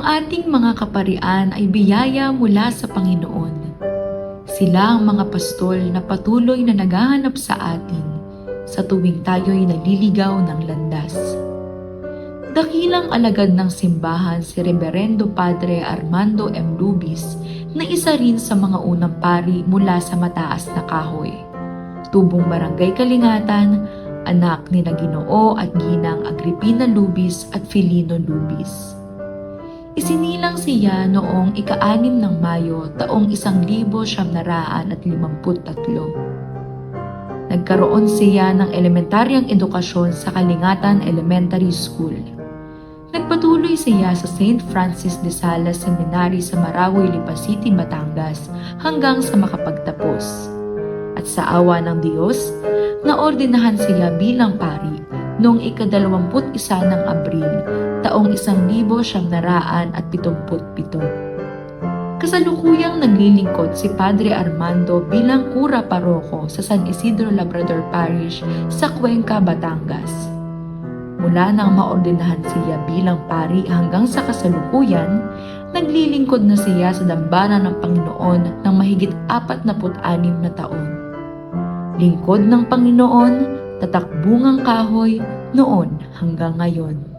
Ang ating mga kaparian ay biyaya mula sa Panginoon. Sila ang mga pastol na patuloy na naghahanap sa atin sa tuwing tayo'y naliligaw ng landas. Dakilang alagad ng simbahan si Reverendo Padre Armando M. Lubis na isa rin sa mga unang pari mula sa mataas na kahoy. Tubong Barangay Kalingatan, anak ni Ginoo at Ginang Agripina Lubis at Filino Lubis. Isinilang siya noong ika-6 ng Mayo taong 1953. Nagkaroon siya ng elementaryang edukasyon sa Kalingatan Elementary School. Nagpatuloy siya sa St. Francis de Sales Seminary sa Marawi, Lipa City, Batangas hanggang sa makapagtapos. At sa awa ng Diyos, naordinahan siya bilang pari noong ika-21 ng Abril taong 1977. Kasalukuyang naglilingkod si Padre Armando bilang kura paroko sa San Isidro Labrador Parish sa Cuenca, Batangas. Mula nang maordinahan siya bilang pari hanggang sa kasalukuyan, naglilingkod na siya sa dambana ng Panginoon ng mahigit 46 na taon. Lingkod ng Panginoon, tatakbungang kahoy noon hanggang ngayon.